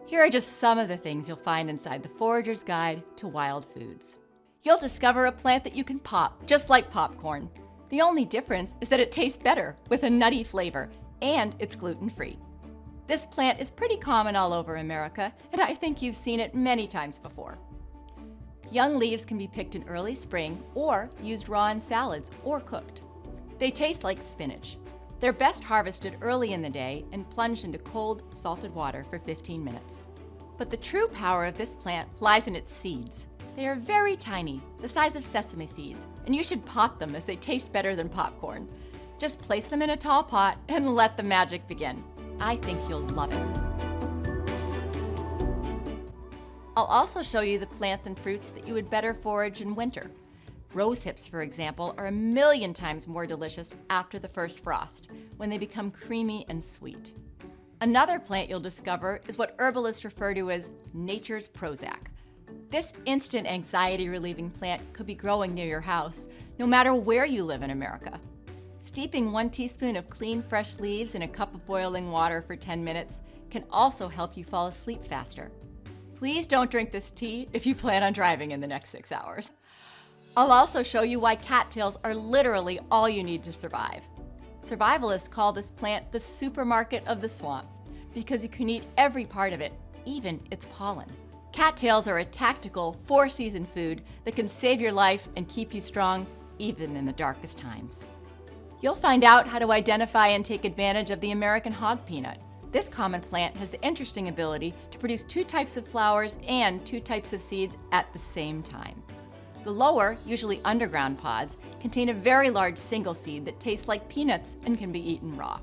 Here are just some of the things you'll find inside the Forager's Guide to Wild Foods. You'll discover a plant that you can pop, just like popcorn. The only difference is that it tastes better with a nutty flavor, and it's gluten-free. This plant is pretty common all over America, and I think you've seen it many times before. Young leaves can be picked in early spring or used raw in salads or cooked. They taste like spinach. They're best harvested early in the day and plunged into cold, salted water for 15 minutes. But the true power of this plant lies in its seeds. They are very tiny, the size of sesame seeds, and you should pop them as they taste better than popcorn. Just place them in a tall pot and let the magic begin. I think you'll love it. I'll also show you the plants and fruits that you would better forage in winter. Rose hips, for example, are 1,000,000 times more delicious after the first frost, when they become creamy and sweet. Another plant you'll discover is what herbalists refer to as nature's prozac. This instant anxiety-relieving plant could be growing near your house, no matter where you live in America. Steeping 1 teaspoon of clean, fresh leaves in a cup of boiling water for 10 minutes can also help you fall asleep faster. Please don't drink this tea if you plan on driving in the next 6 hours. I'll also show you why cattails are literally all you need to survive. Survivalists call this plant the supermarket of the swamp because you can eat every part of it, even its pollen. Cattails are a tactical, 4-season food that can save your life and keep you strong even in the darkest times. You'll find out how to identify and take advantage of the American hog peanut. This common plant has the interesting ability to produce 2 types of flowers and 2 types of seeds at the same time. The lower, usually underground pods, contain a very large single seed that tastes like peanuts and can be eaten raw.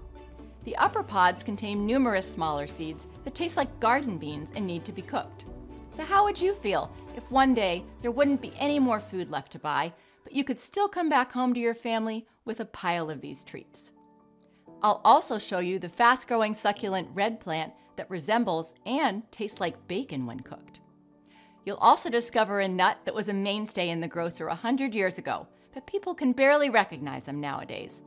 The upper pods contain numerous smaller seeds that taste like garden beans and need to be cooked. So how would you feel if one day there wouldn't be any more food left to buy, but you could still come back home to your family with a pile of these treats? I'll also show you the fast-growing succulent red plant that resembles and tastes like bacon when cooked. You'll also discover a nut that was a mainstay in the grocer 100 years ago, but people can barely recognize them nowadays.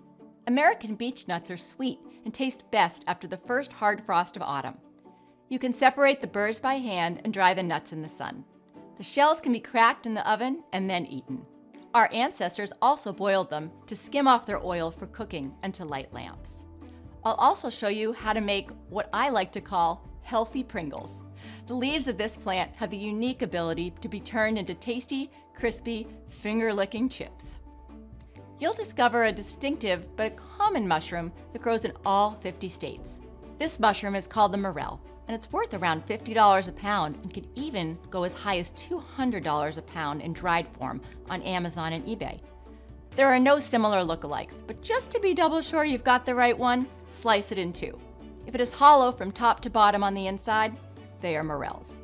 American beech nuts are sweet and taste best after the first hard frost of autumn. You can separate the burrs by hand and dry the nuts in the sun. The shells can be cracked in the oven and then eaten. Our ancestors also boiled them to skim off their oil for cooking and to light lamps. I'll also show you how to make what I like to call healthy Pringles. The leaves of this plant have the unique ability to be turned into tasty, crispy, finger-licking chips. You'll discover a distinctive but common mushroom that grows in all 50 states. This mushroom is called the morel, and it's worth around $50 a pound and could even go as high as $200 a pound in dried form on Amazon and eBay. There are no similar lookalikes, but just to be double sure you've got the right one, slice it in 2. If it is hollow from top to bottom on the inside, they are morels.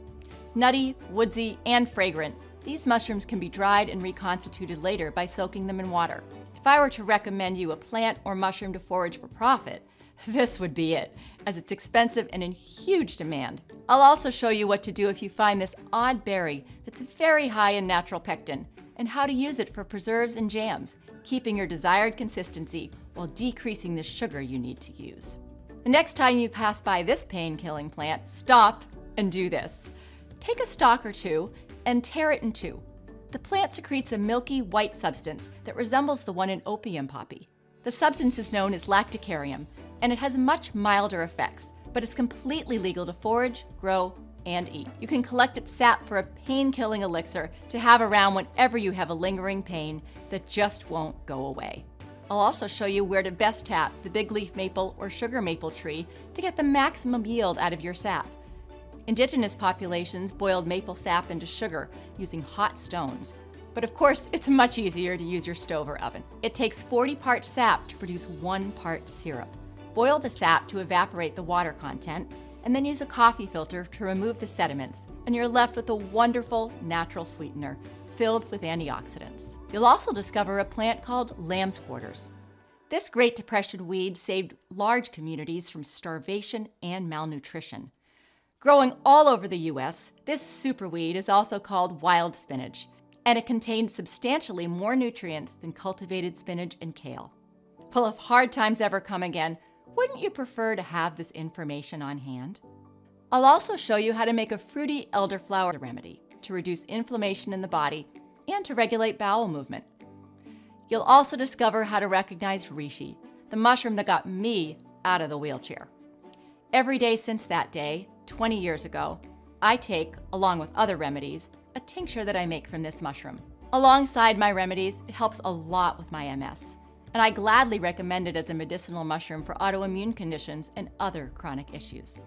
Nutty, woodsy, and fragrant, these mushrooms can be dried and reconstituted later by soaking them in water. If I were to recommend you a plant or mushroom to forage for profit, this would be it, as it's expensive and in huge demand. I'll also show you what to do if you find this odd berry that's very high in natural pectin, and how to use it for preserves and jams, keeping your desired consistency while decreasing the sugar you need to use. The next time you pass by this pain-killing plant, stop and do this. Take a stalk or 2 and tear it in 2. The plant secretes a milky white substance that resembles the one in opium poppy. The substance is known as Lacticarium, and it has much milder effects, but it's completely legal to forage, grow, and eat. You can collect its sap for a pain-killing elixir to have around whenever you have a lingering pain that just won't go away. I'll also show you where to best tap the big leaf maple or sugar maple tree to get the maximum yield out of your sap. Indigenous populations boiled maple sap into sugar using hot stones. But of course, it's much easier to use your stove or oven. It takes 40 parts sap to produce 1 part syrup. Boil the sap to evaporate the water content, and then use a coffee filter to remove the sediments, and you're left with a wonderful natural sweetener filled with antioxidants. You'll also discover a plant called lamb's quarters. This Great Depression weed saved large communities from starvation and malnutrition. Growing all over the US, this superweed is also called wild spinach, and it contains substantially more nutrients than cultivated spinach and kale. Well, if hard times ever come again, wouldn't you prefer to have this information on hand? I'll also show you how to make a fruity elderflower remedy to reduce inflammation in the body and to regulate bowel movement. You'll also discover how to recognize reishi, the mushroom that got me out of the wheelchair. Every day since that day, 20 years ago, I take, along with other remedies, a tincture that I make from this mushroom. Alongside my remedies, it helps a lot with my MS, and I gladly recommend it as a medicinal mushroom for autoimmune conditions and other chronic issues.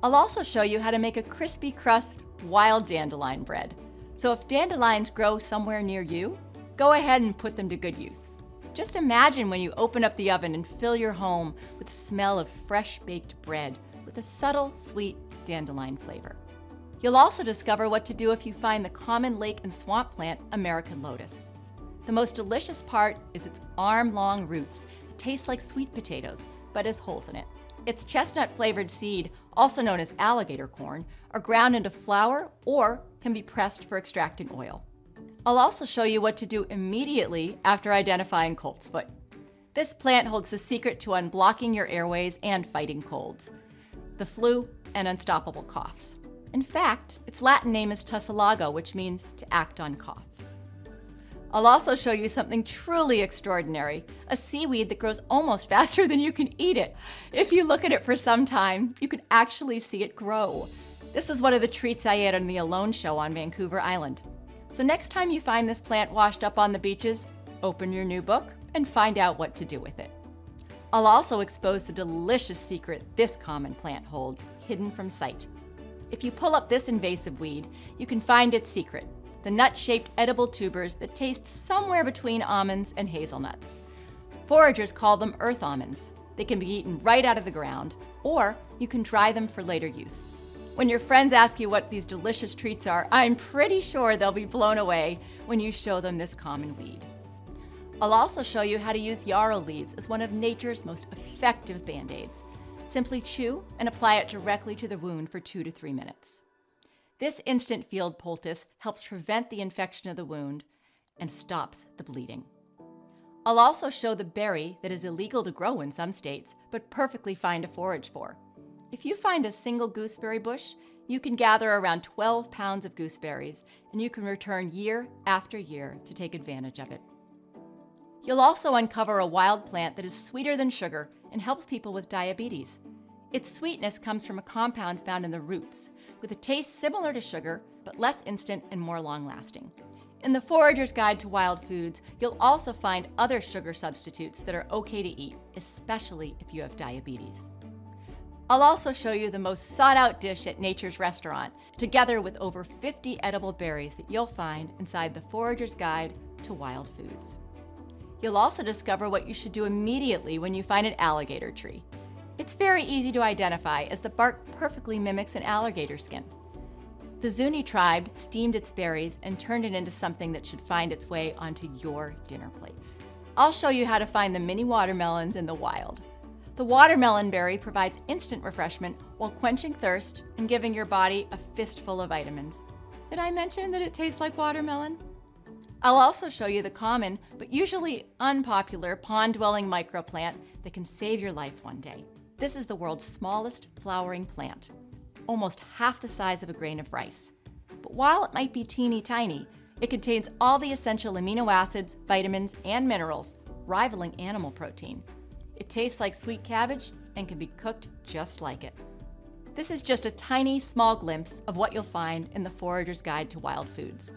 I'll also show you how to make a crispy crust wild dandelion bread. So if dandelions grow somewhere near you, go ahead and put them to good use. Just imagine when you open up the oven and fill your home with the smell of fresh baked bread with a subtle, sweet dandelion flavor. You'll also discover what to do if you find the common lake and swamp plant American lotus. The most delicious part is its arm-long roots that taste like sweet potatoes, but has holes in it. Its chestnut-flavored seed, also known as alligator corn, are ground into flour or can be pressed for extracting oil. I'll also show you what to do immediately after identifying colt's foot. This plant holds the secret to unblocking your airways and fighting colds, the flu, and unstoppable coughs. In fact, its Latin name is tussilago, which means to act on cough. I'll also show you something truly extraordinary, a seaweed that grows almost faster than you can eat it. If you look at it for some time, you can actually see it grow. This is one of the treats I ate on the Alone show on Vancouver Island. So next time you find this plant washed up on the beaches, open your new book and find out what to do with it. I'll also expose the delicious secret this common plant holds, hidden from sight. If you pull up this invasive weed, you can find its secret, the nut-shaped edible tubers that taste somewhere between almonds and hazelnuts. Foragers call them earth almonds. They can be eaten right out of the ground, or you can dry them for later use. When your friends ask you what these delicious treats are, I'm pretty sure they'll be blown away when you show them this common weed. I'll also show you how to use yarrow leaves as one of nature's most effective band-aids. Simply chew and apply it directly to the wound for 2 to 3 minutes. This instant field poultice helps prevent the infection of the wound and stops the bleeding. I'll also show the berry that is illegal to grow in some states, but perfectly fine to forage for. If you find a single gooseberry bush, you can gather around 12 pounds of gooseberries, and you can return year after year to take advantage of it. You'll also uncover a wild plant that is sweeter than sugar and helps people with diabetes. Its sweetness comes from a compound found in the roots, with a taste similar to sugar, but less instant and more long-lasting. In the Forager's Guide to Wild Foods, you'll also find other sugar substitutes that are okay to eat, especially if you have diabetes. I'll also show you the most sought-out dish at Nature's Restaurant, together with over 50 edible berries that you'll find inside the Forager's Guide to Wild Foods. You'll also discover what you should do immediately when you find an alligator tree. It's very easy to identify as the bark perfectly mimics an alligator skin. The Zuni tribe steamed its berries and turned it into something that should find its way onto your dinner plate. I'll show you how to find the mini watermelons in the wild. The watermelon berry provides instant refreshment while quenching thirst and giving your body a fistful of vitamins. Did I mention that it tastes like watermelon? I'll also show you the common, but usually unpopular, pond-dwelling microplant that can save your life one day. This is the world's smallest flowering plant, almost half the size of a grain of rice. But while it might be teeny tiny, it contains all the essential amino acids, vitamins, and minerals, rivaling animal protein. It tastes like sweet cabbage and can be cooked just like it. This is just a tiny, small glimpse of what you'll find in the Forager's Guide to Wild Foods.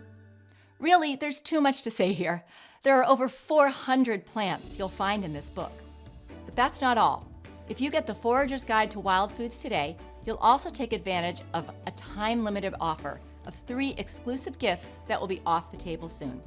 Really, there's too much to say here. There are over 400 plants you'll find in this book. But that's not all. If you get the Forager's Guide to Wild Foods today, you'll also take advantage of a time-limited offer of 3 exclusive gifts that will be off the table soon.